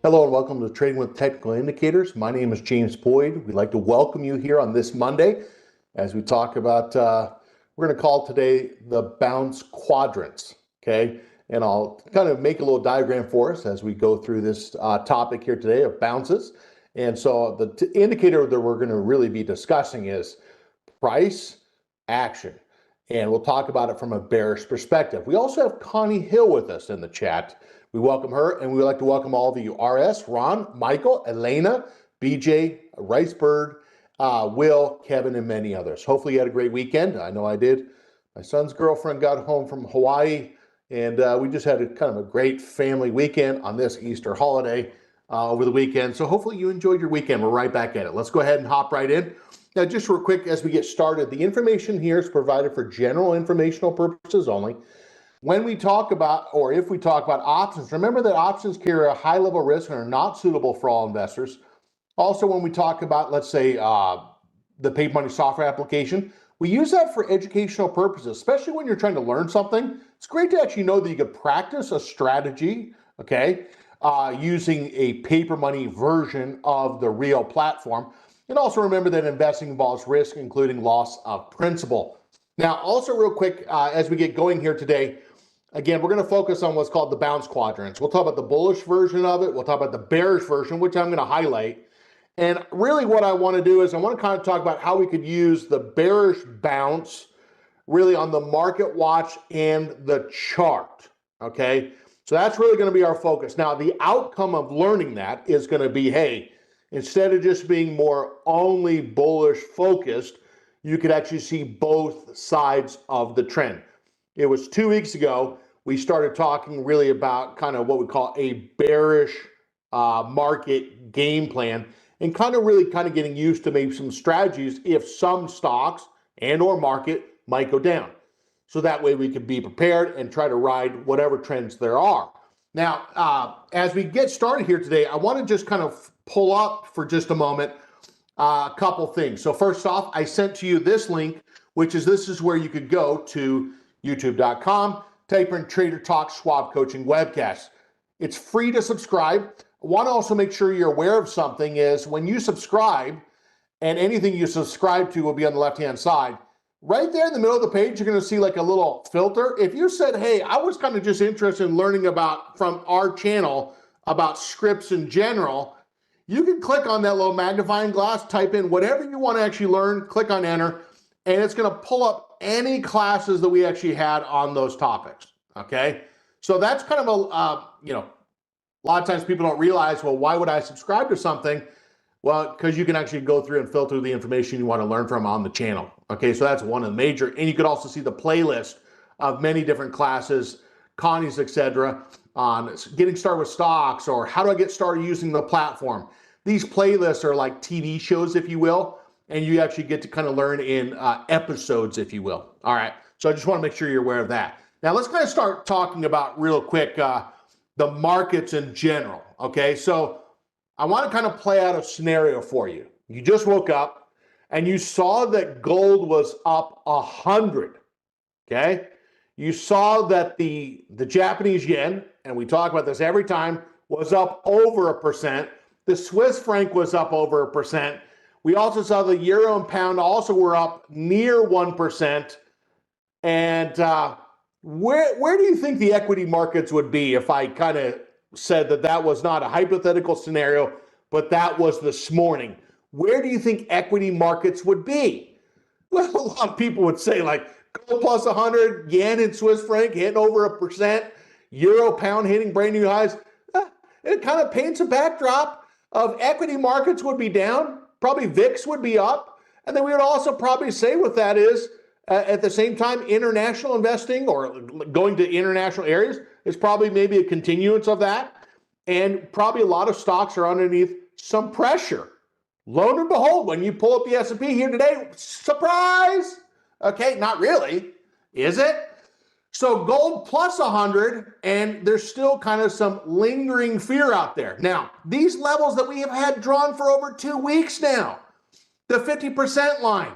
Hello and welcome to Trading with Technical Indicators. My name is James Boyd. We'd like to welcome you here on this Monday as we talk about, we're going to call today the bounce quadrants, okay? And I'll kind of make a little diagram for us as we go through this topic here today of bounces. And so the indicator that we're going to really be discussing is price action. And we'll talk about it from a bearish perspective. We also have Connie Hill with us in the chat. We welcome her, and we would like to welcome all of you, RS, Ron, Michael, Elena, BJ, Ricebird, Will, Kevin, and many others. Hopefully you had a great weekend. I know I did. My son's girlfriend got home from Hawaii, and we just had a kind of a great family weekend on this Easter holiday over the weekend. So hopefully you enjoyed your weekend. We're right back at it. Let's go ahead and hop right in. Now, just real quick as we get started, the information here is provided for general informational purposes only. When we talk about, or if we talk about options, remember that options carry a high level of risk and are not suitable for all investors. Also, when we talk about, let's say, the paid money software application, we use that for educational purposes, especially when you're trying to learn something. It's great to actually know that you could practice a strategy, okay, using a paper money version of the real platform. And also remember that investing involves risk, including loss of principal. Now, also real quick, as we get going here today, again, we're going to focus on what's called the bounce quadrants. We'll talk about the bullish version of it. We'll talk about the bearish version, which I'm going to highlight. And really what I want to do is I want to kind of talk about how we could use the bearish bounce really on the market watch and the chart, okay? So that's really going to be our focus. Now, the outcome of learning that is going to be, hey, instead of just being more only bullish focused, you could actually see both sides of the trend. It was 2 weeks ago, we started talking really about kind of what we call a bearish market game plan and kind of getting used to maybe some strategies if some stocks and or market might go down. So that way we could be prepared and try to ride whatever trends there are. Now, as we get started here today, I want to just kind of pull up for just a moment a couple things. So first off, I sent to you this link, which is this is where you could go to youtube.com, type in Trader Talk Schwab Coaching Webcast. It's free to subscribe. I want to also make sure you're aware of something is when you subscribe, and anything you subscribe to will be on the left-hand side. Right there in the middle of the page, you're going to see like a little filter. If you said, hey, I was kind of just interested in learning about from our channel about scripts in general, you can click on that little magnifying glass, type in whatever you want to actually learn, click on enter, and it's going to pull up any classes that we actually had on those topics, okay? So that's kind of a lot of times people don't realize, well, why would I subscribe to something? Well, because you can actually go through and filter the information you want to learn from on the channel. Okay, so that's one of the major, and you could also see the playlist of many different classes, Connie's, etc., on getting started with stocks or how do I get started using the platform. These playlists are like TV shows, if you will, and you actually get to kind of learn in episodes, if you will. All right, so I just want to make sure you're aware of that. Now let's kind of start talking about real quick the markets in general. Okay, so I want to kind of play out a scenario for you. You just woke up and you saw that gold was up 100, okay? You saw that the Japanese yen, and we talk about this every time, was up over 1%. The Swiss franc was up over 1%. We also saw the euro and pound also were up near 1%. And where do you think the equity markets would be if I kind of said that that was not a hypothetical scenario, but that was this morning? Where do you think equity markets would be? Well, a lot of people would say like gold plus 100, yen and Swiss franc hitting over 1%, euro pound hitting brand new highs. It kind of paints a backdrop of equity markets would be down, probably VIX would be up, and then we would also probably say what that is at the same time, international investing or going to international areas is probably maybe a continuance of that. And probably a lot of stocks are underneath some pressure. Lo and behold, when you pull up the S&P here today, surprise! Okay, not really, is it? So gold plus 100, and there's still kind of some lingering fear out there. Now, these levels that we have had drawn for over 2 weeks now, the 50% line,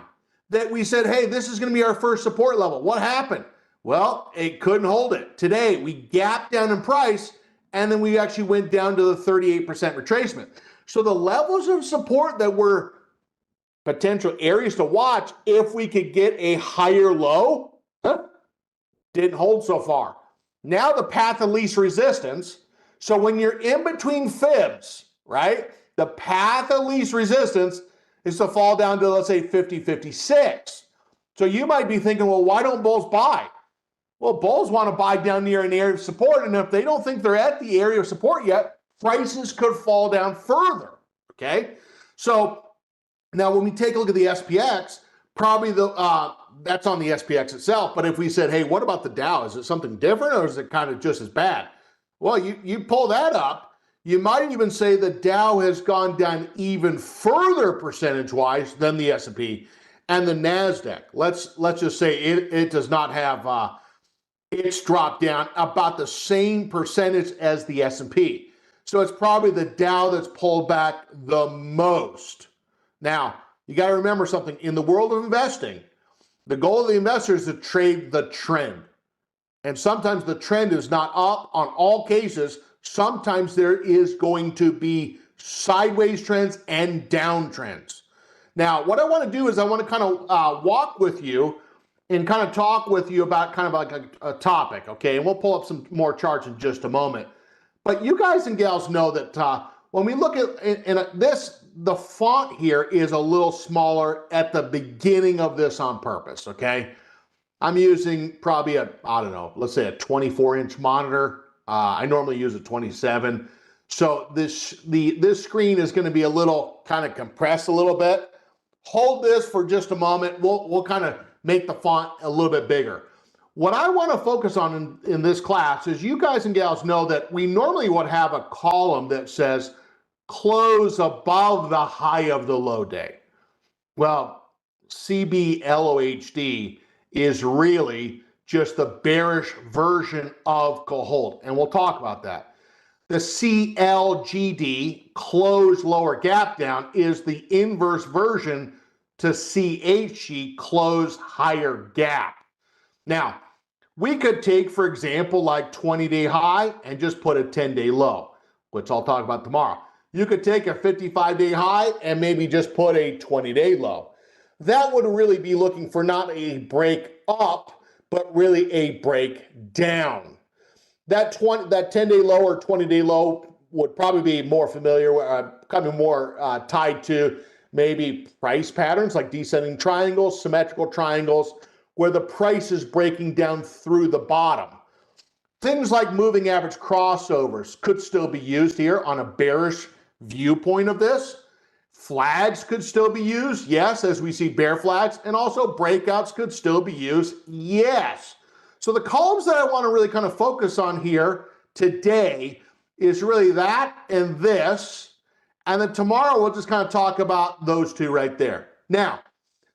that we said, hey, this is going to be our first support level. What happened? Well, it couldn't hold it. Today, we gapped down in price, and then we actually went down to the 38% retracement. So the levels of support that were potential areas to watch if we could get a higher low, didn't hold so far. Now the path of least resistance. So when you're in between fibs, right, the path of least resistance is to fall down to, let's say, 50, 56. So you might be thinking, well, why don't bulls buy? Well, bulls want to buy down near an area of support, and if they don't think they're at the area of support yet, prices could fall down further, okay? So now when we take a look at the SPX, probably that's on the SPX itself, but if we said, hey, what about the Dow? Is it something different, or is it kind of just as bad? Well, you pull that up, you might even say the Dow has gone down even further percentage-wise than the S&P and the NASDAQ. Let's just say it does not have, it's dropped down about the same percentage as the S&P. So it's probably the Dow that's pulled back the most. Now, you got to remember something. In the world of investing, the goal of the investor is to trade the trend. And sometimes the trend is not up on all cases. Sometimes there is going to be sideways trends and downtrends. Now, what I want to do is I want to kind of walk with you and kind of talk with you about kind of like a topic, okay? And we'll pull up some more charts in just a moment. But you guys and gals know that when we look at this, the font here is a little smaller at the beginning of this on purpose, okay? I'm using probably I don't know, let's say a 24-inch monitor. I normally use a 27. So this screen is going to be a little kind of compressed a little bit. Hold this for just a moment. We'll kind of make the font a little bit bigger. What I want to focus on in this class is you guys and gals know that we normally would have a column that says close above the high of the low day. Well, CBLOHD is really just the bearish version of Cohold, and we'll talk about that. The CLGD, close lower gap down, is the inverse version to CHG, close higher gap. Now, we could take, for example, like 20-day high and just put a 10-day low, which I'll talk about tomorrow. You could take a 55-day high and maybe just put a 20-day low. That would really be looking for not a break up, but really a break down. That 10-day low or 20-day low would probably be more familiar, kind of more tied to maybe price patterns like descending triangles, symmetrical triangles, where the price is breaking down through the bottom. Things like moving average crossovers could still be used here on a bearish viewpoint of this. Flags could still be used, yes, as we see bear flags, and also breakouts could still be used, yes. So the columns that I want to really kind of focus on here today is really that and this, and then tomorrow we'll just kind of talk about those two right there. Now,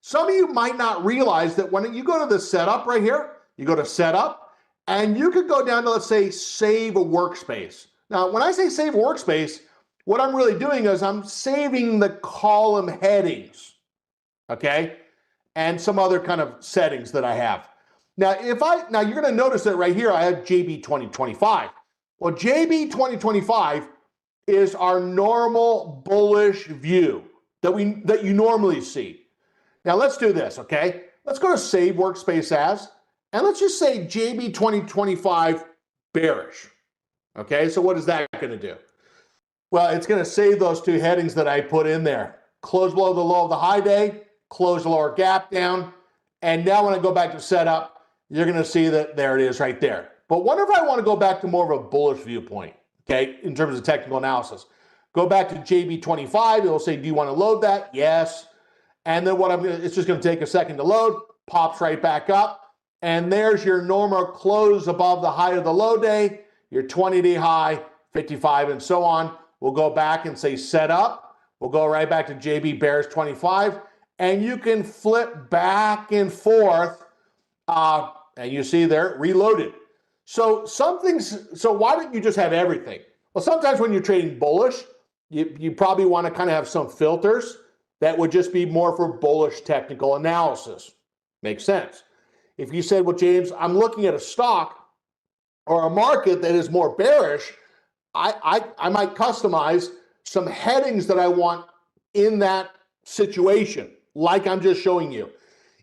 some of you might not realize that when you go to the setup right here, you go to setup, and you could go down to, let's say, save a workspace. Now, when I say save a workspace, what I'm really doing is I'm saving the column headings, okay? And some other kind of settings that I have. Now, you're gonna notice that right here, I have JB 2025. Well, JB 2025 is our normal bullish view that you normally see. Now let's do this, okay? Let's go to save workspace as, and let's just say JB 2025 bearish. Okay, so what is that gonna do? Well, it's gonna save those two headings that I put in there. Close below the low of the high day, close the lower gap down, and now when I go back to setup, you're gonna see that there it is right there. But what if I wanna go back to more of a bullish viewpoint, okay, in terms of technical analysis? Go back to JB 25, it'll say, do you wanna load that? Yes. And then it's just gonna take a second to load, pops right back up, and there's your normal close above the high of the low day, your 20-day high, 55, and so on. We'll go back and say set up. We'll go right back to JB bearish 25, and you can flip back and forth, and you see there, reloaded. So why don't you just have everything? Well, sometimes when you're trading bullish, you probably want to kind of have some filters that would just be more for bullish technical analysis. Makes sense. If you said, well, James, I'm looking at a stock or a market that is more bearish, I might customize some headings that I want in that situation, like I'm just showing you.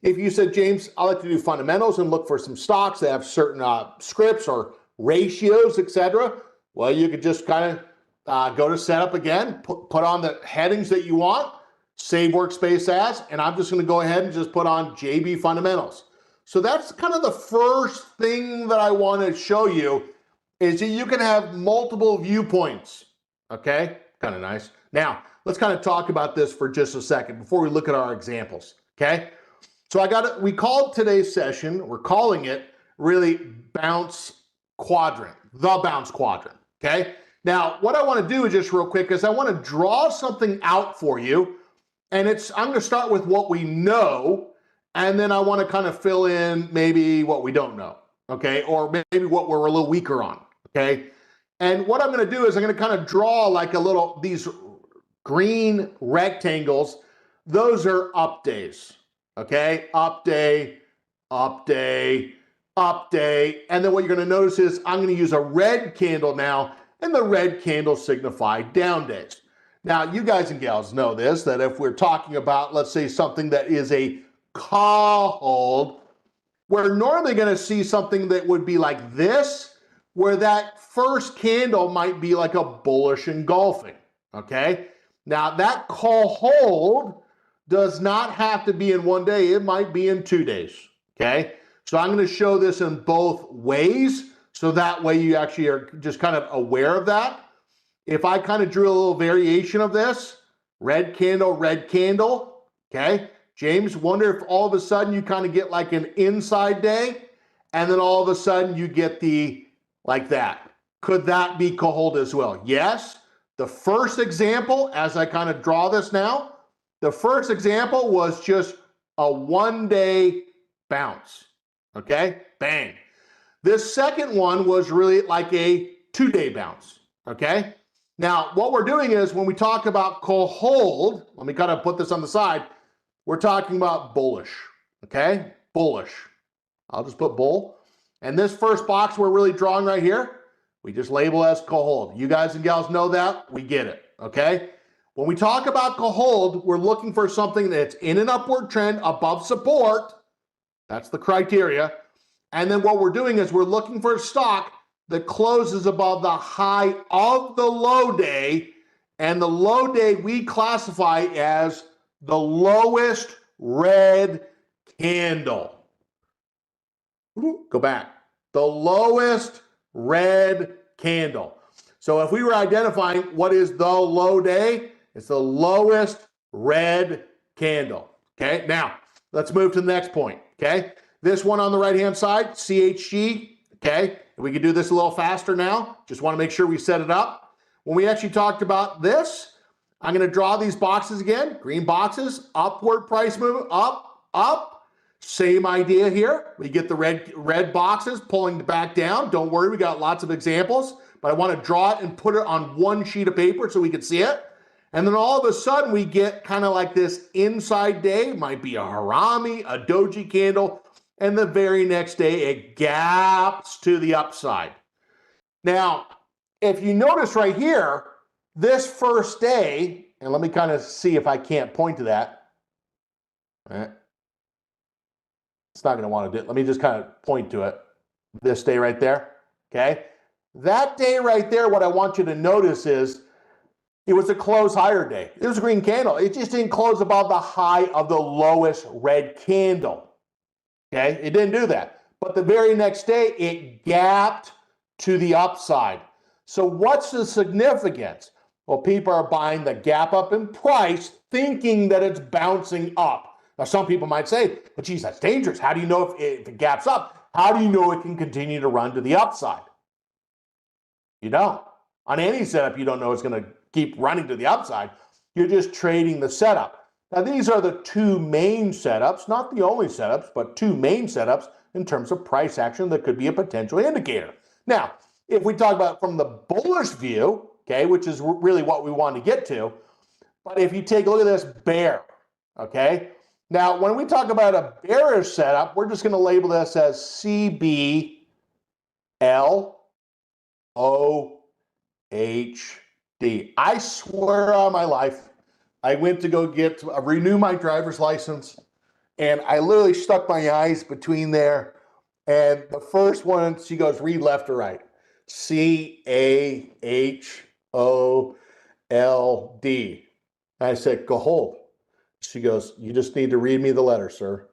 If you said, James, I like to do fundamentals and look for some stocks that have certain scripts or ratios, etc., well, you could just kind of go to setup again, put on the headings that you want, save workspace as, and I'm just going to go ahead and just put on JB fundamentals. So that's kind of the first thing that I want to show you, is that you can have multiple viewpoints. Okay, kind of nice. Now, let's kind of talk about this for just a second before we look at our examples. Okay, so we called today's session, we're calling it really bounce quadrant, the bounce quadrant. Okay, now what I want to do is just real quick is I want to draw something out for you, and I'm going to start with what we know, and then I want to kind of fill in maybe what we don't know. Okay, or maybe what we're a little weaker on. Okay, and what I'm going to do is I'm going to kind of draw like these green rectangles. Those are up days. Okay, up day, up day, up day. And then what you're going to notice is I'm going to use a red candle now, and the red candles signify down days. Now, you guys and gals know this, that if we're talking about, let's say, something that is a call hold, we're normally going to see something that would be like this, where that first candle might be like a bullish engulfing. Okay, now that call hold does not have to be in one day. It might be in 2 days. Okay, so I'm going to show this in both ways, so that way you actually are just kind of aware of that. If I kind of drew a little variation of this, red candle, okay, James, wonder if all of a sudden you kind of get like an inside day, and then all of a sudden you get like that. Could that be call hold as well? Yes. The first example, as I kind of draw this now, the first example was just a 1 day bounce. Okay, bang. This second one was really like a 2 day bounce. Okay, now what we're doing is when we talk about call hold, let me kind of put this on the side, we're talking about bullish. Okay, bullish. I'll just put bull. And this first box we're really drawing right here, we just label as call hold. You guys and gals know that, we get it. Okay, when we talk about call hold, we're looking for something that's in an upward trend above support. That's the criteria. And then what we're doing is we're looking for a stock that closes above the high of the low day, and the low day we classify as the lowest red candle. Go back. The lowest red candle. So if we were identifying what is the low day, it's the lowest red candle. Okay, now let's move to the next point. Okay, this one on the right hand side, CHG. Okay, we can do this a little faster now. Just want to make sure we set it up. When we actually talked about this, I'm going to draw these boxes again, green boxes, upward price movement, up, up. Same idea here. We get the red boxes pulling back down. Don't worry, we got lots of examples, but I want to draw it and put it on one sheet of paper so we can see it. And then all of a sudden we get kind of like this inside day, might be a harami, a doji candle, and the very next day it gaps to the upside. Now, if you notice right here, this first day, and let me kind of see if I can't point to that. All right. It's not going to want to do it. Let me just kind of point to it. This day right there. Okay. That day right there, what I want you to notice is it was a close higher day. It was a green candle. It just didn't close above the high of the lowest red candle. Okay. It didn't do that. But the very next day, it gapped to the upside. So what's the significance? Well, people are buying the gap up in price, thinking that it's bouncing up. Now, some people might say, but geez, that's dangerous. How do you know if it gaps up? How do you know it can continue to run to the upside? You don't. On any setup, you don't know it's going to keep running to the upside. You're just trading the setup. Now, these are the two main setups, not the only setups, but two main setups in terms of price action that could be a potential indicator. Now, if we talk about from the bullish view, okay, which is really what we want to get to, but if you take a look at this bear, okay, now when we talk about a bearish setup, we're just going to label this as CBLOW. I swear on my life, I went to go renew my driver's license, and I literally stuck my eyes between there. And the first one, she goes, read left or right. CAHOLD. I said, go hold. She goes, you just need to read me the letter, sir.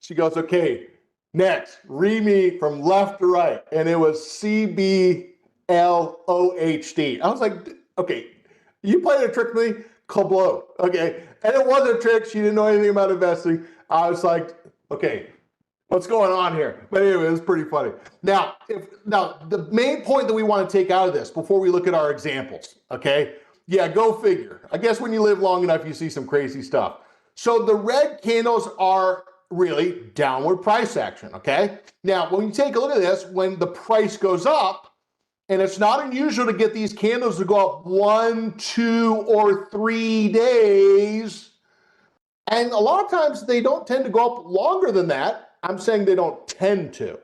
She goes, okay, next, read me from left to right. And it was CBLOHD. I was like, okay, you played a trick with me? Kablo. Okay. And it wasn't a trick. She didn't know anything about investing. I was like, okay, what's going on here? But anyway, it was pretty funny. Now, the main point that we want to take out of this before we look at our examples, okay? Yeah, go figure. I guess when you live long enough, you see some crazy stuff. So the red candles are really downward price action, okay? Now, when you take a look at this, when the price goes up, and it's not unusual to get these candles to go up 1, 2, or 3 days. And a lot of times they don't tend to go up longer than that. I'm saying they don't tend to,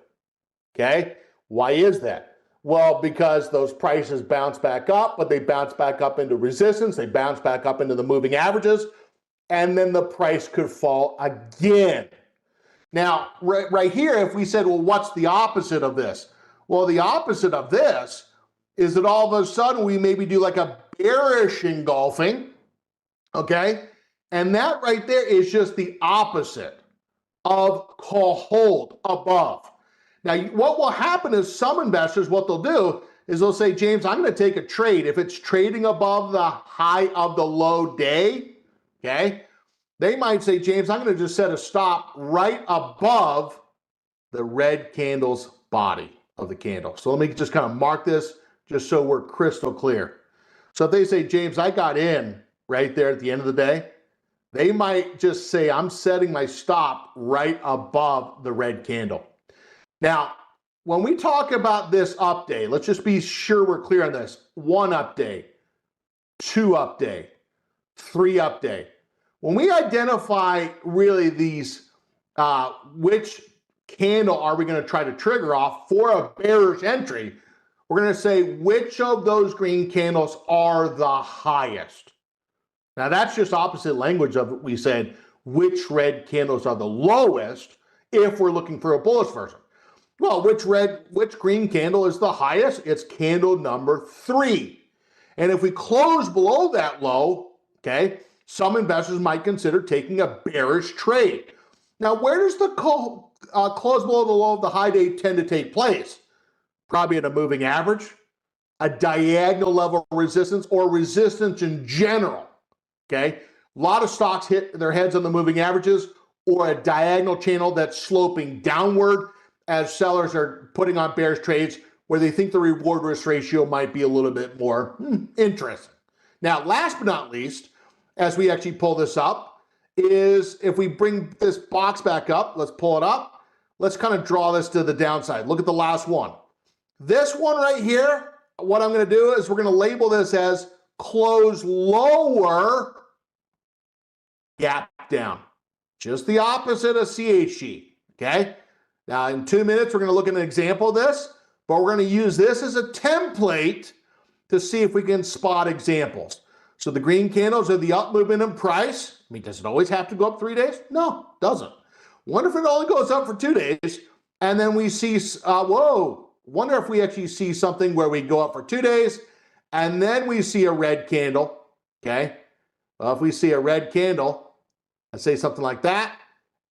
okay? Why is that? Well, because those prices bounce back up, but they bounce back up into resistance, they bounce back up into the moving averages, and then the price could fall again. Now, right here, if we said, well, what's the opposite of this? Well, the opposite of this is that all of a sudden we maybe do like a bearish engulfing, okay? And that right there is just the opposite of call hold above. Now, what will happen is some investors, what they'll do is they'll say, James, I'm going to take a trade. If it's trading above the high of the low day, okay, they might say, James, I'm going to just set a stop right above the red candle's body of the candle. So let me just kind of mark this just so we're crystal clear. So if they say, James, I got in right there at the end of the day, they might just say, I'm setting my stop right above the red candle. Now, when we talk about this up day, let's just be sure we're clear on this. 1 up day, 2 up day, 3 up day. When we identify really these, which candle are we going to try to trigger off for a bearish entry, we're going to say which of those green candles are the highest. Now that's just opposite language of what we said, which red candles are the lowest if we're looking for a bullish version. Well, which green candle is the highest? It's candle number 3. And if we close below that low, okay, some investors might consider taking a bearish trade. Now, where does the close below the low of the high day tend to take place? Probably at a moving average, a diagonal level resistance, or resistance in general, okay? A lot of stocks hit their heads on the moving averages or a diagonal channel that's sloping downward as sellers are putting on bearish trades where they think the reward risk ratio might be a little bit more interesting. Now, last but not least, as we actually pull this up, is if we bring this box back up, let's pull it up. Let's kind of draw this to the downside. Look at the last one. This one right here, what I'm going to do is we're going to label this as close lower, gap down. Just the opposite of CHG, okay? Now, in 2 minutes, we're going to look at an example of this, but we're going to use this as a template to see if we can spot examples. So the green candles are the up movement in price. I mean, does it always have to go up 3 days? No, it doesn't. Wonder if it only goes up for 2 days, and then we see, wonder if we actually see something where we go up for 2 days, and then we see a red candle, okay? Well, if we see a red candle, let's say something like that,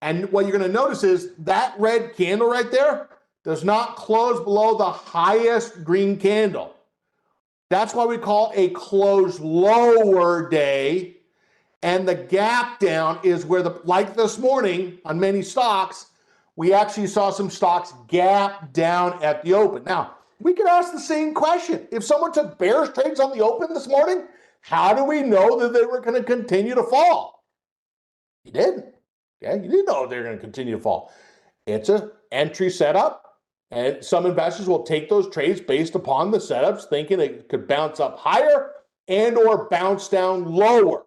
and what you're going to notice is that red candle right there does not close below the highest green candle. That's why we call a close lower day. And the gap down is where, like this morning on many stocks, we actually saw some stocks gap down at the open. Now, we could ask the same question. If someone took bearish trades on the open this morning, how do we know that they were going to continue to fall? You didn't. Okay, you didn't know they're going to continue to fall. It's an entry setup, and some investors will take those trades based upon the setups, thinking it could bounce up higher and or bounce down lower.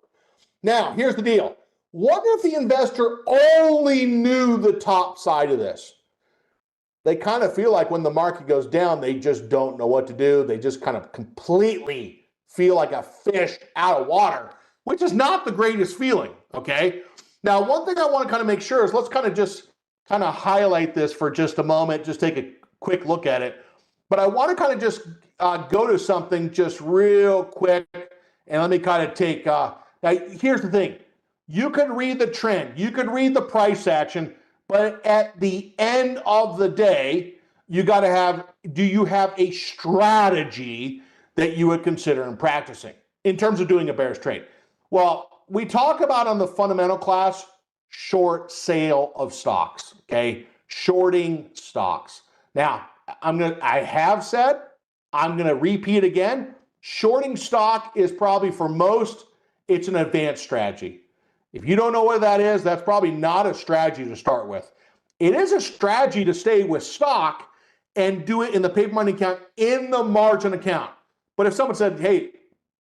Now, here's the deal. What if the investor only knew the top side of this? they kind of feel like when the market goes down, they just don't know what to do. They just kind of completely feel like a fish out of water, which is not the greatest feeling, okay? Now, one thing I want to kind of make sure is let's kind of just kind of highlight this for just a moment, just take a quick look at it. But I want to kind of just go to something just real quick, and let me kind of take, now here's the thing. You can read the trend, you can read the price action, but at the end of the day, you got to have, do you have a strategy that you would consider in practicing in terms of doing a bearish trade? Well, we talk about on the fundamental class, short sale of stocks, okay? Shorting stocks. Now, I have said, I'm gonna repeat again, shorting stock is probably for most, it's an advanced strategy. If you don't know what that is, that's probably not a strategy to start with. It is a strategy to stay with stock and do it in the paper money account, in the margin account. But if someone said, hey,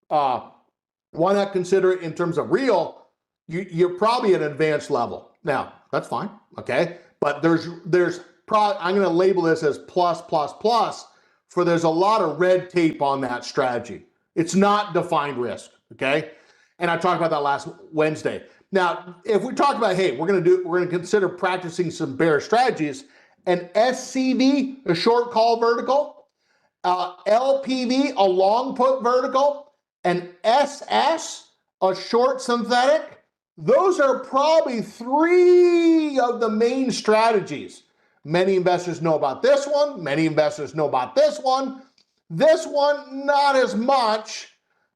why not consider it in terms of real, you're probably at an advanced level. Now, that's fine, okay? But there's probably, I'm gonna label this as plus, plus, plus, for there's a lot of red tape on that strategy. It's not defined risk, okay? And I talked about that last Wednesday. Now, if we talk about, hey, we're gonna consider practicing some bearish strategies, an SCV, a short call vertical, LPV, a long put vertical, an SS, a short synthetic, those are probably three of the main strategies. Many investors know about this one. Many investors know about this one. This one, not as much.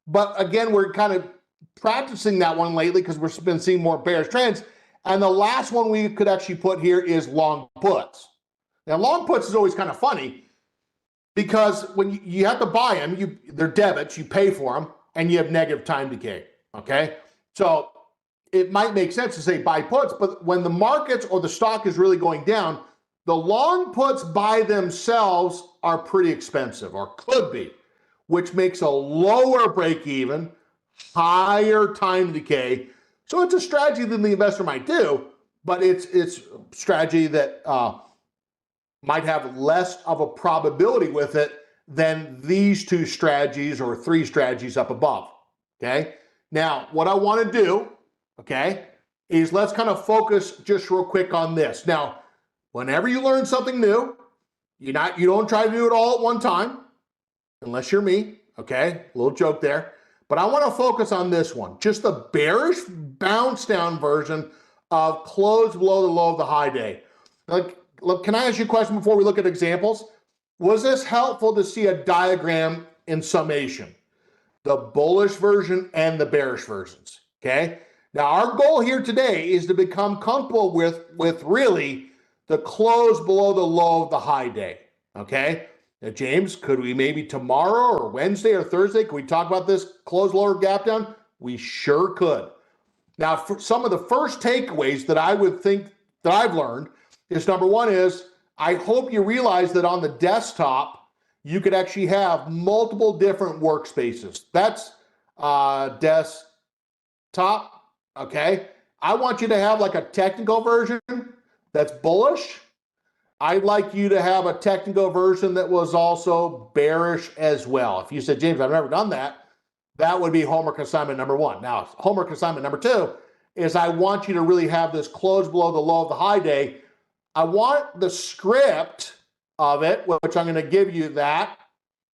But again, we're kind of practicing that one lately because we've been seeing more bearish trends. And the last one we could actually put here is long puts. Now, long puts is always kind of funny because when you have to buy them, they're debits, you pay for them, and you have negative time decay, okay? So it might make sense to say buy puts, but when the markets or the stock is really going down, the long puts by themselves are pretty expensive, or could be, which makes a lower break even, higher time decay. So it's a strategy that the investor might do, but it's a strategy that might have less of a probability with it than these two strategies or three strategies up above, okay? Now, what I want to do, okay, is let's kind of focus just real quick on this. Now, whenever you learn something new, you don't try to do it all at one time, unless you're me, okay? A little joke there. But I want to focus on this one, just the bearish bounce down version of close below the low of the high day. Look, can I ask you a question before we look at examples? Was this helpful to see a diagram in summation? The bullish version and the bearish versions, okay? Now, our goal here today is to become comfortable with really the close below the low of the high day, okay? Now, James, could we maybe tomorrow or Wednesday or Thursday, could we talk about this close lower gap down? We sure could. Now, for some of the first takeaways that I would think that I've learned is, number one is, I hope you realize that on the desktop, you could actually have multiple different workspaces. That's desktop, okay? I want you to have like a technical version that's bullish. I'd like you to have a technical version that was also bearish as well. If you said, James, I've never done that, that would be homework assignment number one. Now, homework assignment number two is I want you to really have this close below the low of the high day. I want the script of it, which I'm going to give you that,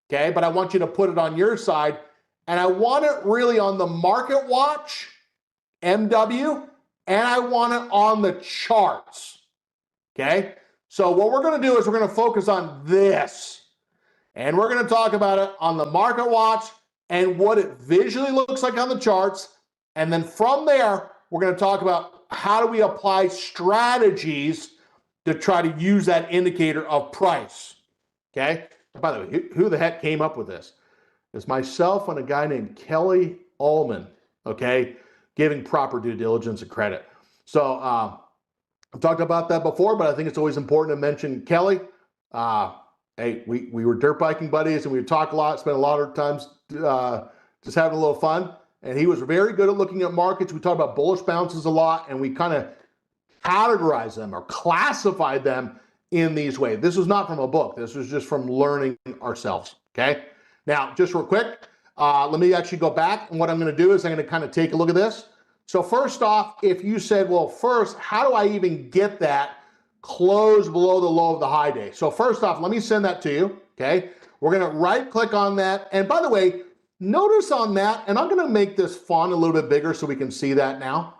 okay? But I want you to put it on your side, and I want it really on the market watch, MW, and I want it on the charts, okay? So what we're going to do is we're going to focus on this, and we're going to talk about it on the market watch and what it visually looks like on the charts. And then from there, we're going to talk about how do we apply strategies to try to use that indicator of price, okay? By the way, who the heck came up with this? It's myself and a guy named Kelly Ullman, okay, giving proper due diligence and credit. So I've talked about that before, but I think it's always important to mention Kelly. Hey, we were dirt biking buddies, and we would talk a lot, spend a lot of times just having a little fun. And he was very good at looking at markets. We talked about bullish bounces a lot, and we kind of categorize them or classify them in these ways. This was not from a book. This was just from learning ourselves, okay? Now, just real quick, let me actually go back, and what I'm going to do is I'm going to kind of take a look at this. So first off, if you said, well, first, how do I even get that close below the low of the high day? So first off, let me send that to you, okay? We're going to right click on that. And by the way, notice on that, and I'm going to make this font a little bit bigger so we can see that now,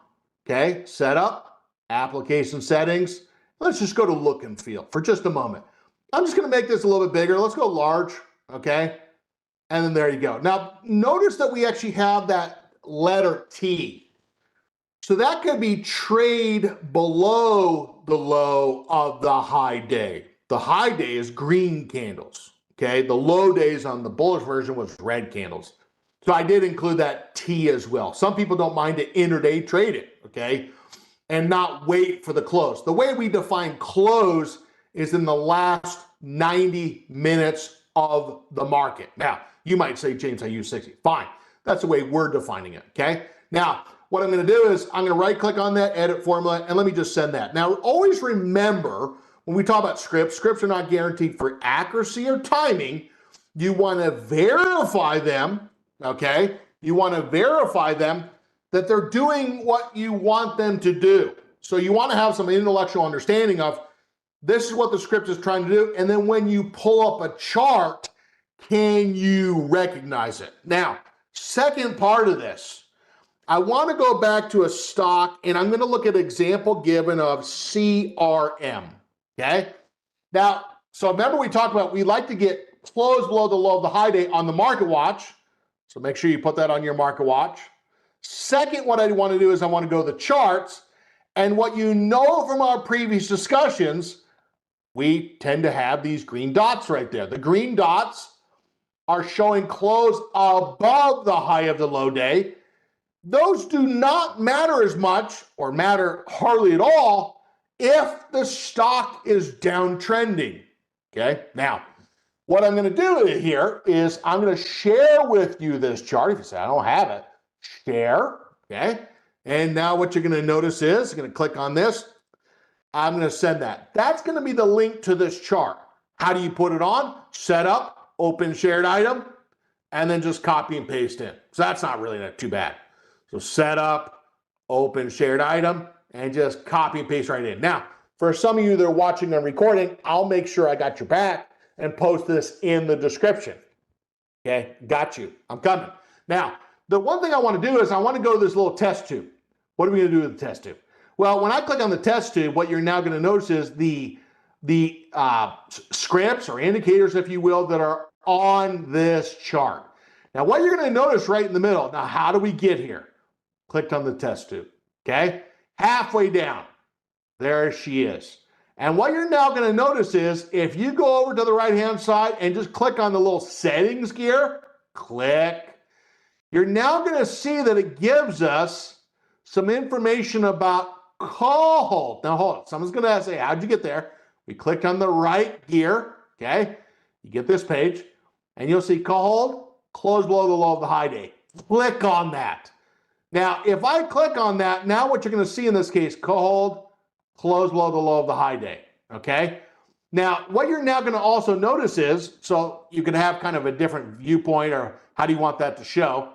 okay? Setup, application settings. Let's just go to look and feel for just a moment. I'm just going to make this a little bit bigger. Let's go large, okay? And then there you go. Now, notice that we actually have that letter T. So that could be trade below the low of the high day. The high day is green candles, okay? The low days on the bullish version was red candles. So I did include that T as well. Some people don't mind to intraday trade it, okay? And not wait for the close. The way we define close is in the last 90 minutes of the market. Now, you might say, James, I use 60. Fine. That's the way we're defining it, okay? Now, what I'm going to do is I'm going to right click on that edit formula and let me just send that. Now, always remember when we talk about scripts are not guaranteed for accuracy or timing. You want to verify them, okay? You want to verify them that they're doing what you want them to do. So you want to have some intellectual understanding of this is what the script is trying to do. And then when you pull up a chart, can you recognize it? Now, second part of this, I want to go back to a stock, and I'm going to look at example given of CRM, okay? Now, so remember we talked about we like to get close below the low of the high day on the market watch, so make sure you put that on your market watch. Second, what I want to do is I want to go to the charts, and what you know from our previous discussions, we tend to have these green dots right there. The green dots are showing close above the high of the low day. Those do not matter as much or matter hardly at all if the stock is downtrending, okay? Now, what I'm going to do here is I'm going to share with you this chart. If you say, I don't have it, share, okay? And now what you're going to notice is, you're going to click on this. I'm going to send that. That's going to be the link to this chart. How do you put it on? Setup, open shared item, and then just copy and paste in. So that's not really too bad. So setup, open shared item, and just copy and paste right in. Now, for some of you that are watching and recording, I'll make sure I got your back and post this in the description. Okay, got you. I'm coming. Now, the one thing I want to do is I want to go to this little test tube. What are we going to do with the test tube? Well, when I click on the test tube, what you're now going to notice is the scripts or indicators, if you will, that are on this chart. Now, what you're going to notice right in the middle, now how do we get here? Clicked on the test tube, okay? Halfway down, there she is. And what you're now going to notice is if you go over to the right-hand side and just click on the little settings gear, click, you're now going to see that it gives us some information about call hold. Now, hold on. Someone's going to say, how'd you get there? We click on the right gear, okay? You get this page, and you'll see call hold, close below the low of the high day. Click on that. Now, if I click on that, now what you're going to see in this case, call hold, close below the low of the high day, okay? Now, what you're now going to also notice is, so you can have kind of a different viewpoint or how do you want that to show,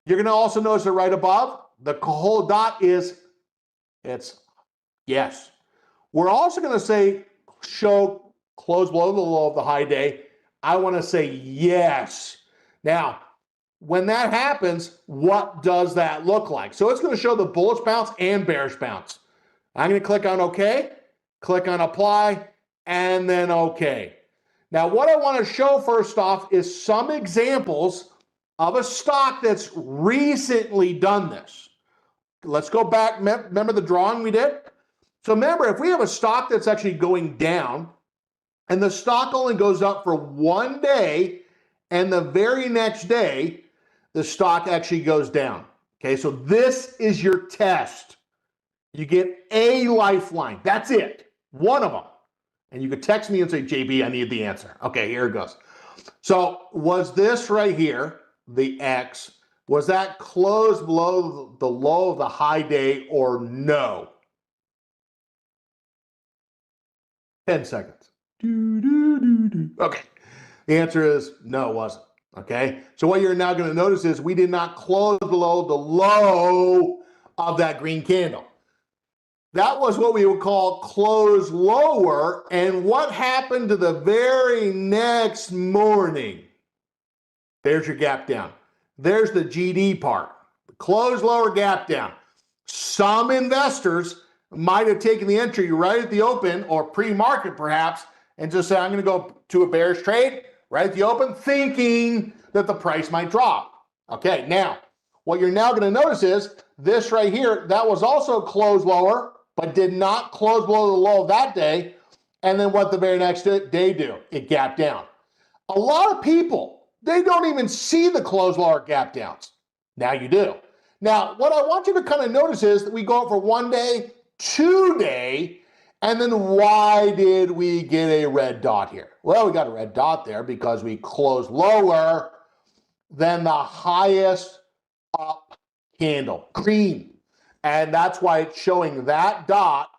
you're going to also notice that right above, the call hold dot is, it's yes. We're also going to say show close below the low of the high day. I want to say yes. Now, when that happens, what does that look like? So it's going to show the bullish bounce and bearish bounce. I'm going to click on OK, click on apply, and then OK. Now, what I want to show first off is some examples of a stock that's recently done this. Let's go back. Remember the drawing we did? So remember, if we have a stock that's actually going down and the stock only goes up for one day and the very next day, the stock actually goes down. Okay, so this is your test. You get a lifeline. That's it. One of them. And you could text me and say, JB, I need the answer. Okay, here it goes. So was this right here, the X, was that closed below the low of the high day or no? 10 seconds. Okay. The answer is no, it wasn't. Okay. So what you're now going to notice is we did not close below the low of that green candle. That was what we would call close lower. And what happened to the very next morning? There's your gap down. There's the GD part. Close lower, gap down. Some investors might have taken the entry right at the open or pre-market perhaps and just say, I'm going to go to a bearish trade right at the open thinking that the price might drop. Okay, now what you're now going to notice is this right here, that was also closed lower, but did not close below the low of that day. And then what the very next day do? It gapped down. A lot of people, they don't even see the close lower gap downs. Now you do. Now, what I want you to kind of notice is that we go up for 1 day, 2 day, and then why did we get a red dot here? Well, we got a red dot there because we closed lower than the highest up candle, green. And that's why it's showing that dot,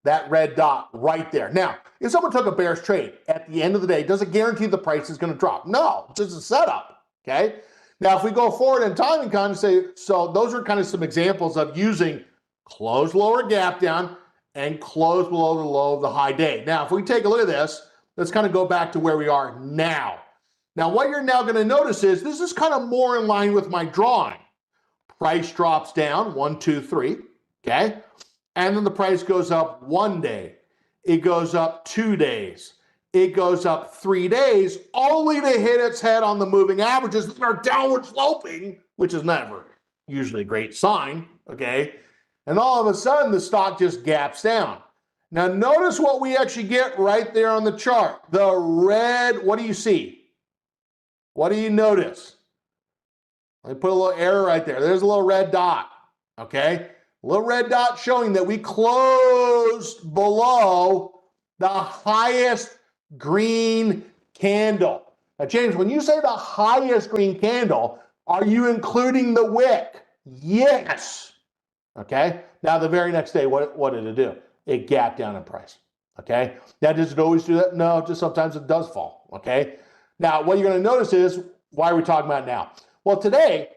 that red dot right there. Now, if someone took a bearish trade at the end of the day, does it guarantee the price is going to drop? No, it's just a setup, okay? Now, if we go forward in time and kind of say, so those are kind of some examples of using close lower gap down and close below the low of the high day. Now, if we take a look at this, let's kind of go back to where we are now. Now, what you're now going to notice is this is kind of more in line with my drawing. Price drops down, 1, 2, 3, okay? And then the price goes up 1 day. It goes up 2 days. It goes up 3 days, only to hit its head on the moving averages that are downward sloping, which is never usually a great sign, okay? And all of a sudden, the stock just gaps down. Now, notice what we actually get right there on the chart. The red, what do you see? What do you notice? Let me put a little arrow right there. There's a little red dot, okay? A little red dot showing that we closed below the highest green candle. Now, James, when you say the highest green candle, are you including the wick? Yes. Okay. Now, the very next day, what did it do? It gapped down in price. Okay. Now, does it always do that? No, just sometimes it does fall. Okay. Now, what you're going to notice is, why are we talking about it now? Well, today,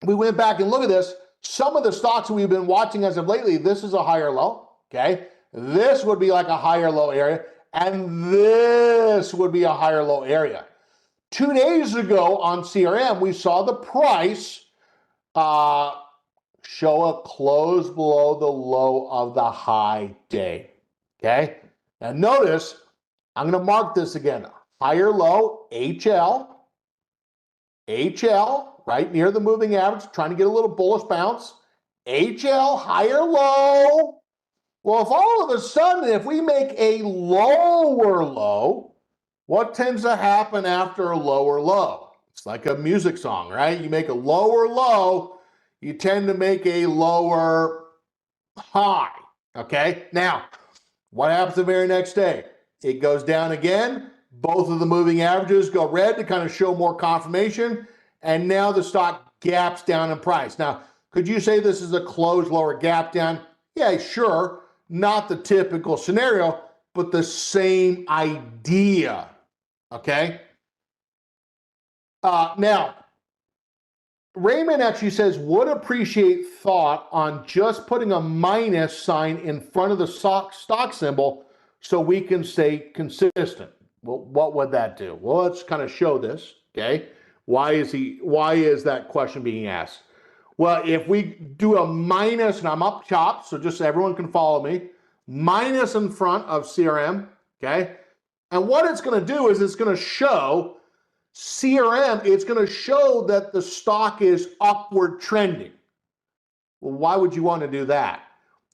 we went back and looked at this. Some of the stocks that we've been watching as of lately, this is a higher low. Okay. This would be like a higher low area. And this would be a higher low area. 2 days ago on CRM, we saw the price show a close below the low of the high day. Okay. Now notice, I'm going to mark this again. Higher low, HL, right near the moving average, trying to get a little bullish bounce. HL, higher low. Well, if all of a sudden, if we make a lower low, what tends to happen after a lower low? It's like a music song, right? You make a lower low, you tend to make a lower high, okay? Now, what happens the very next day? It goes down again. Both of the moving averages go red to kind of show more confirmation. And now the stock gaps down in price. Now, could you say this is a closed lower gap down? Yeah, sure. Not the typical scenario, but the same idea, okay? Now, Raymond actually says, would appreciate thought on just putting a minus sign in front of the stock symbol so we can stay consistent. Well, what would that do? Well, let's kind of show this, okay? Why is that question being asked? Well, if we do a minus, and I'm up top, so just so everyone can follow me, minus in front of CRM, okay? And what it's going to do is it's going to show CRM, it's going to show that the stock is upward trending. Well, why would you want to do that?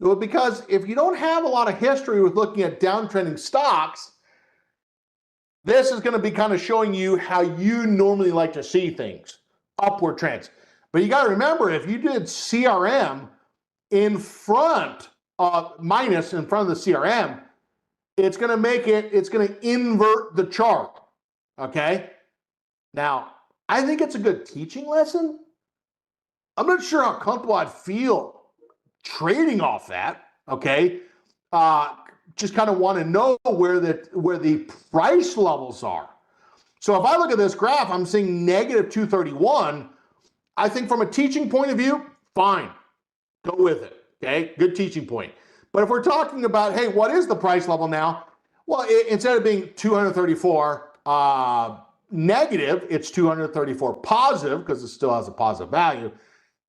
Well, because if you don't have a lot of history with looking at downtrending stocks, this is going to be kind of showing you how you normally like to see things, upward trends. But you got to remember, if you did CRM in front of minus in front of the CRM, it's going to make it, it's going to invert the chart. Okay. Now, I think it's a good teaching lesson. I'm not sure how comfortable I'd feel trading off that. Okay. just kind of want to know where the price levels are. So if I look at this graph, I'm seeing negative 231. I think from a teaching point of view, fine, go with it, okay? Good teaching point. But if we're talking about, hey, what is the price level now? Well, instead of being 234 negative, it's 234 positive because it still has a positive value.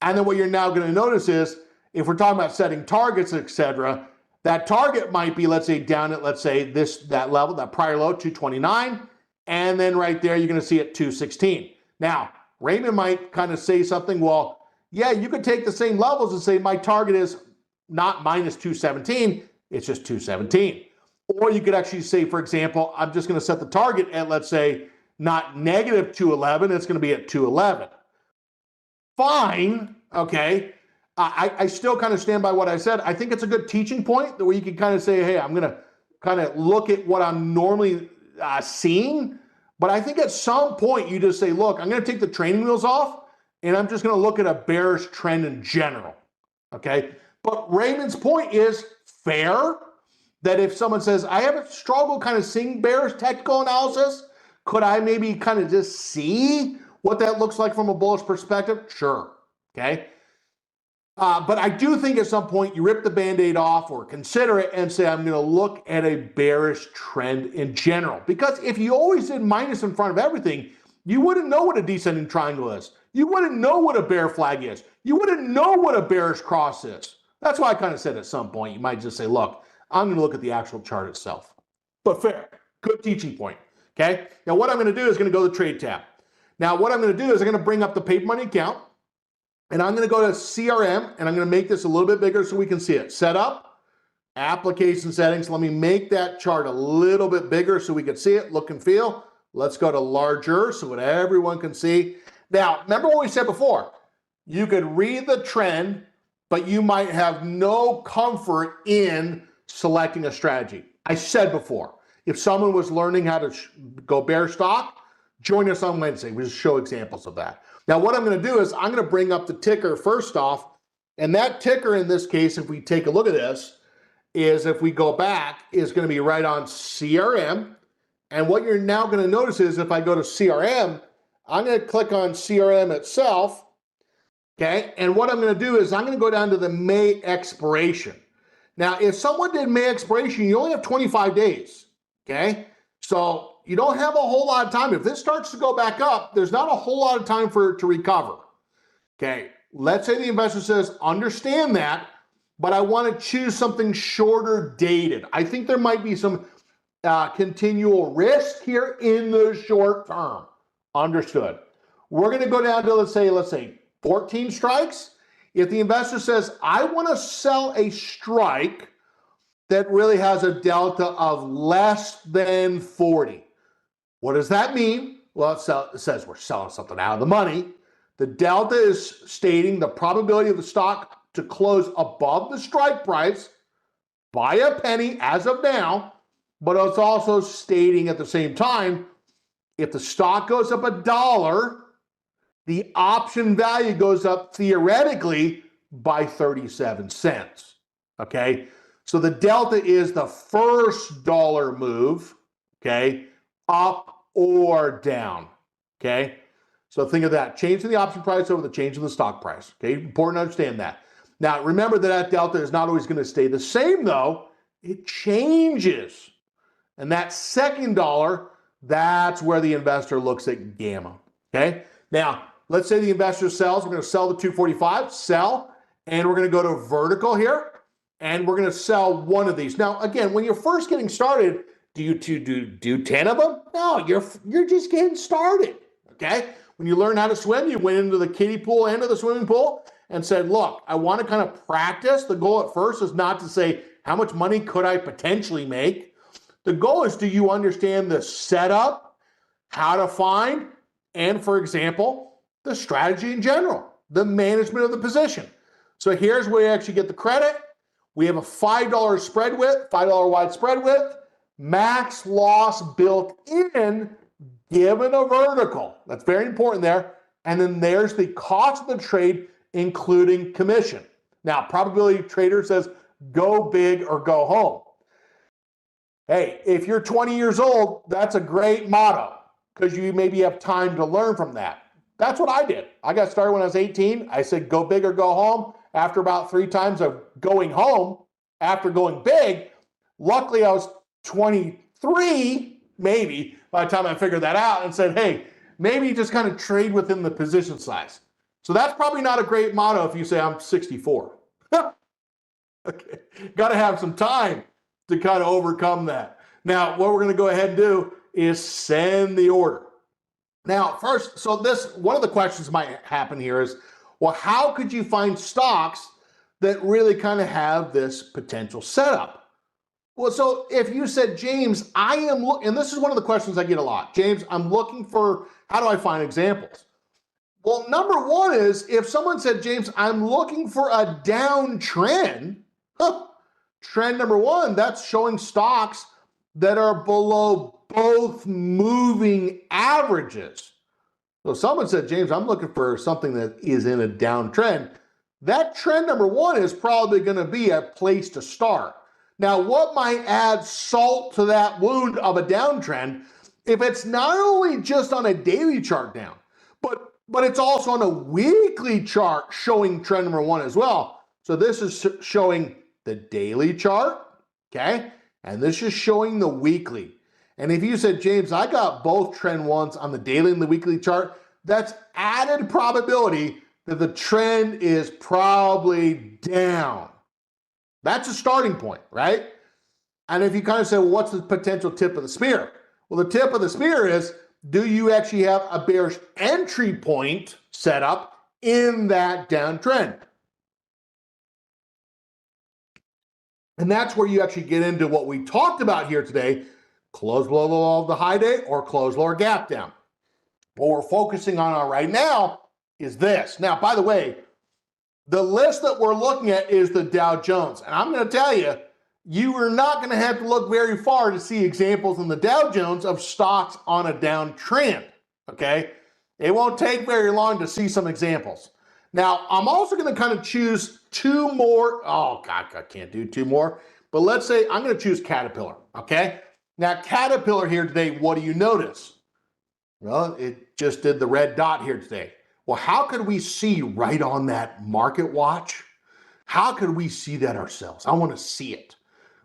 And then what you're now going to notice is, if we're talking about setting targets, etc., that target might be, let's say, down at, let's say, that level, that prior low, 229, and then right there, you're going to see it 216. Now, Raymond might kind of say something, well, yeah, you could take the same levels and say my target is not minus 217, it's just 217. Or you could actually say, for example, I'm just going to set the target at, let's say, not negative 211, it's going to be at 211. Fine, okay. I still kind of stand by what I said. I think it's a good teaching point that where you can kind of say, hey, I'm going to kind of look at what I'm normally seeing. But I think at some point you just say, look, I'm going to take the training wheels off and I'm just going to look at a bearish trend in general, okay? But Raymond's point is fair, that if someone says, I have a struggle kind of seeing bearish technical analysis, could I maybe kind of just see what that looks like from a bullish perspective? Sure, okay? But I do think at some point you rip the Band-Aid off or consider it and say, I'm going to look at a bearish trend in general. Because if you always did minus in front of everything, you wouldn't know what a descending triangle is. You wouldn't know what a bear flag is. You wouldn't know what a bearish cross is. That's why I kind of said at some point, you might just say, look, I'm going to look at the actual chart itself. But fair, good teaching point, okay? Now what I'm going to do is going to go to the trade tab. Now what I'm going to do is I'm going to bring up the paper money account, and I'm going to go to CRM, and I'm going to make this a little bit bigger so we can see it. Setup, application settings. Let me make that chart a little bit bigger so we can see it, look and feel. Let's go to larger so that everyone can see. Now, remember what we said before. You could read the trend, but you might have no comfort in selecting a strategy. I said before, if someone was learning how to go bear stock, join us on Wednesday. We just show examples of that. Now, what I'm going to do is I'm going to bring up the ticker first off, and that ticker in this case, if we take a look at this, is if we go back, is going to be right on CRM. And what you're now going to notice is if I go to CRM, I'm going to click on CRM itself, okay? And what I'm going to do is I'm going to go down to the May expiration. Now, if someone did May expiration, you only have 25 days, okay? So you don't have a whole lot of time. If this starts to go back up, there's not a whole lot of time for it to recover, okay? Let's say the investor says, understand that, but I want to choose something shorter dated. I think there might be some continual risk here in the short term. Understood. We're going to go down to, let's say 14 strikes. If the investor says, I want to sell a strike that really has a delta of less than 40. What does that mean? Well, it says we're selling something out of the money. The delta is stating the probability of the stock to close above the strike price by a penny as of now, but it's also stating at the same time, if the stock goes up $1, the option value goes up theoretically by 37 cents, okay? So the delta is the first dollar move, okay, up or down, okay? So think of that, change in the option price over the change in the stock price, okay? Important to understand that. Now, remember that delta is not always going to stay the same, though. It changes. And that second dollar, that's where the investor looks at gamma, okay? Now, let's say the investor sells. We're going to sell the 245, sell, and we're going to go to vertical here, and we're going to sell one of these. Now, again, when you're first getting started, do you do 10 of them? No, you're just getting started, okay? When you learn how to swim, you went into the kiddie pool and to the swimming pool and said, look, I want to kind of practice. The goal at first is not to say, how much money could I potentially make? The goal is, do you understand the setup, how to find, and for example, the strategy in general, the management of the position. So here's where you actually get the credit. We have a $5 spread width, $5 wide spread width, max loss built in given a vertical. That's very important there. And then there's the cost of the trade, including commission. Now, probability trader says go big or go home. Hey, if you're 20 years old, that's a great motto because you maybe have time to learn from that. That's what I did. I got started when I was 18. I said, go big or go home. After about 3 times of going home, after going big, luckily I was 23, maybe, by the time I figured that out and said, hey, maybe just kind of trade within the position size. So that's probably not a great motto if you say I'm 64. Okay, got to have some time to kind of overcome that. Now, what we're going to go ahead and do is send the order. Now, first, so this, one of the questions might happen here is, well, how could you find stocks that really kind of have this potential setup? Well, so if you said, James, I am, and this is one of the questions I get a lot. James, I'm looking for, how do I find examples? Well, number one is if someone said, James, I'm looking for a downtrend, trend number one, that's showing stocks that are below both moving averages. So someone said, James, I'm looking for something that is in a downtrend. That trend number one is probably going to be a place to start. Now, what might add salt to that wound of a downtrend, if it's not only just on a daily chart down, but it's also on a weekly chart showing trend number one as well. So this is showing the daily chart, okay? And this is showing the weekly. And if you said, James, I got both trend ones on the daily and the weekly chart, that's added probability that the trend is probably down. That's a starting point, right? And if you kind of say, well, what's the potential tip of the spear? Well, the tip of the spear is, do you actually have a bearish entry point set up in that downtrend? And that's where you actually get into what we talked about here today, close below the high day or close lower gap down. What we're focusing on right now is this. Now, by the way, the list that we're looking at is the Dow Jones. And I'm going to tell you, you are not going to have to look very far to see examples in the Dow Jones of stocks on a downtrend, okay? It won't take very long to see some examples. Now, I'm also going to kind of choose 2 more. Oh, God, I can't do 2 more. But let's say I'm going to choose Caterpillar, okay? Now, Caterpillar here today, what do you notice? Well, it just did the red dot here today. Well, how could we see right on that market watch? How could we see that ourselves? I want to see it.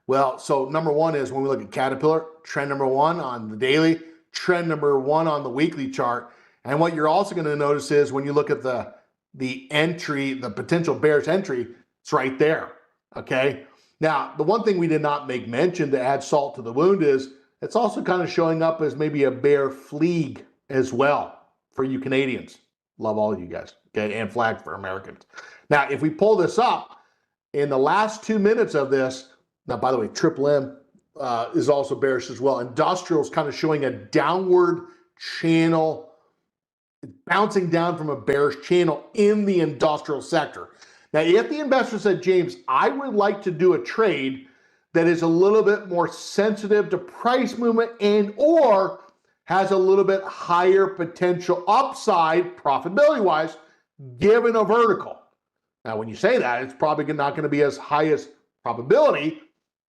Well, so number one is when we look at Caterpillar, trend number one on the daily, trend number one on the weekly chart. And what you're also going to notice is when you look at the entry, the potential bearish entry, it's right there, okay? Now, the one thing we did not make mention to add salt to the wound is it's also kind of showing up as maybe a bear flag as well for you Canadians. Love all of you guys, okay? And flag for Americans. Now, if we pull this up, in the last 2 minutes of this, now, by the way, Triple M is also bearish as well. Industrial is kind of showing a downward channel, bouncing down from a bearish channel in the industrial sector. Now, if the investor said, James, I would like to do a trade that is a little bit more sensitive to price movement and or has a little bit higher potential upside profitability-wise, given a vertical. Now, when you say that, it's probably not going to be as high as probability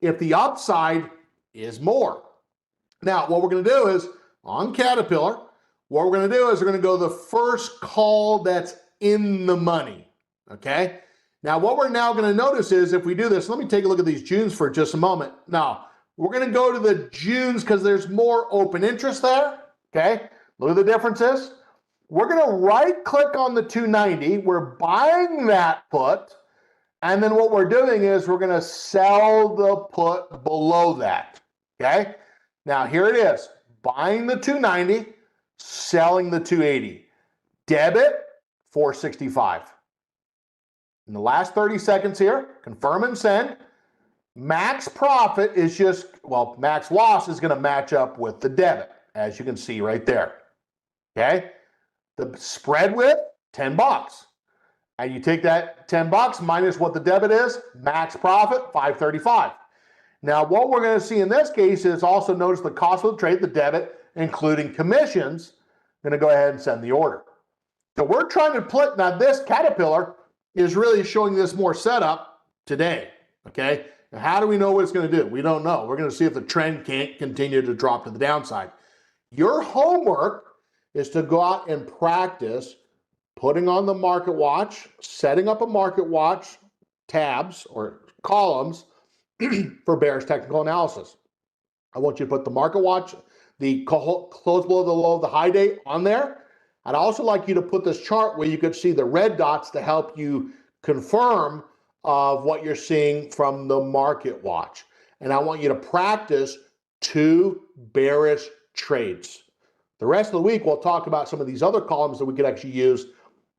if the upside is more. Now, what we're going to do is, on Caterpillar, what we're going to do is we're going to go the first call that's in the money, okay? Now, what we're now going to notice is if we do this, let me take a look at these Junes for just a moment. Now, we're going to go to the Junes because there's more open interest there, okay? Look at the differences. We're going to right-click on the 290. We're buying that put. And then what we're doing is we're going to sell the put below that, okay? Now, here it is. Buying the 290, selling the 280. Debit, 465. In the last 30 seconds here, confirm and send. Max profit is just, well, max loss is going to match up with the debit, as you can see right there, okay? The spread width, 10 bucks. And you take that 10 bucks minus what the debit is, max profit, 535. Now, what we're going to see in this case is also notice the cost of the trade, the debit, including commissions. I'm going to go ahead and send the order. So we're trying to put, now this Caterpillar is really showing this more setup today, okay? And how do we know what it's going to do? We don't know. We're going to see if the trend can't continue to drop to the downside. Your homework is to go out and practice putting on the market watch, setting up a market watch tabs or columns for bearish technical analysis. I want you to put the market watch, the close below the low of the high day on there. I'd also like you to put this chart where you could see the red dots to help you confirm of what you're seeing from the market watch. And I want you to practice 2 bearish trades. The rest of the week, we'll talk about some of these other columns that we could actually use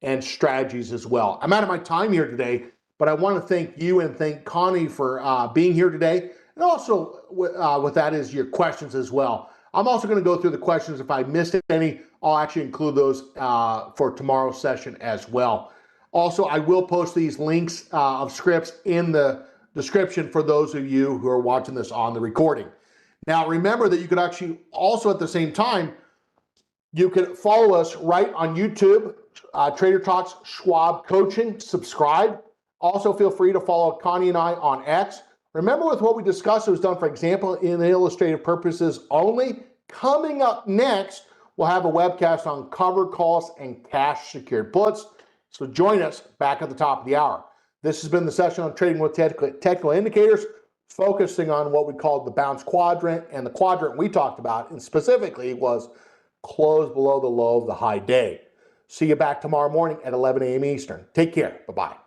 and strategies as well. I'm out of my time here today, but I want to thank you and thank Connie for being here today. And also with that is your questions as well. I'm also going to go through the questions. If I missed any, I'll actually include those for tomorrow's session as well. Also, I will post these links of scripts in the description for those of you who are watching this on the recording. Now, remember that you could actually also at the same time, you can follow us right on YouTube, Trader Talks Schwab Coaching, subscribe. Also feel free to follow Connie and I on X. Remember with what we discussed, it was done for example in illustrative purposes only. Coming up next, we'll have a webcast on covered calls and cash secured puts. So join us back at the top of the hour. This has been the session on trading with technical indicators, focusing on what we called the bounce quadrant, and the quadrant we talked about and specifically was close below the low of the high day. See you back tomorrow morning at 11 a.m. Eastern. Take care. Bye-bye.